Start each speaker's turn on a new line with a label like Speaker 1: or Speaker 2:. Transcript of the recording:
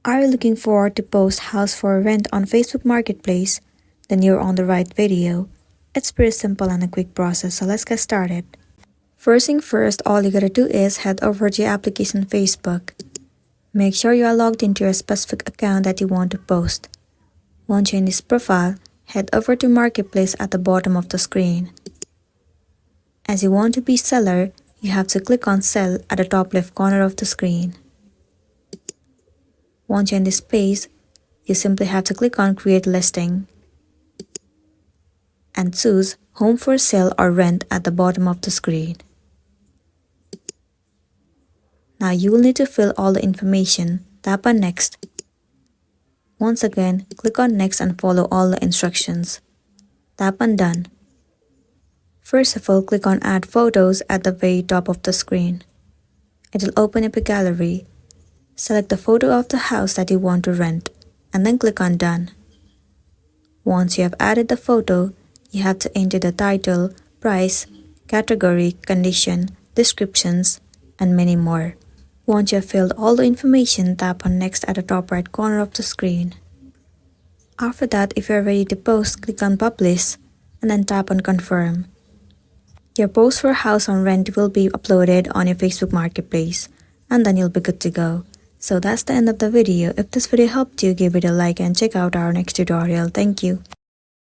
Speaker 1: Are you looking forward to post house for rent on Facebook Marketplace? Then you're on the right video. It's pretty simple and a quick process, so let's get started. First thing first, all you gotta do is head over to your application Facebook. Make sure you are logged into your specific account that you want to post. Once you're in this profile, head over to Marketplace at the bottom of the screen. As you want to be seller, you have to click on Sell at the top left corner of the screen. Once you're in this page, you simply have to click on Create Listing and choose Home for Sale or Rent at the bottom of the screen. Now you will need to fill all the information. Tap on Next. Once again, click on Next and follow all the instructions. Tap on Done. First of all, click on Add Photos at the very top of the screen. It will open up a gallery. Select the photo of the house that you want to rent and then click on Done. Once you have added the photo, you have to enter the title, price, category, condition, descriptions, and many more. Once you have filled all the information, tap on Next at the top right corner of the screen. After that, if you are ready to post, click on Publish and then tap on Confirm. Your post for house on rent will be uploaded on your Facebook Marketplace, and then you'll be good to go. So that's the end of the video. If this video helped you, give it a like and check out our next tutorial. Thank you.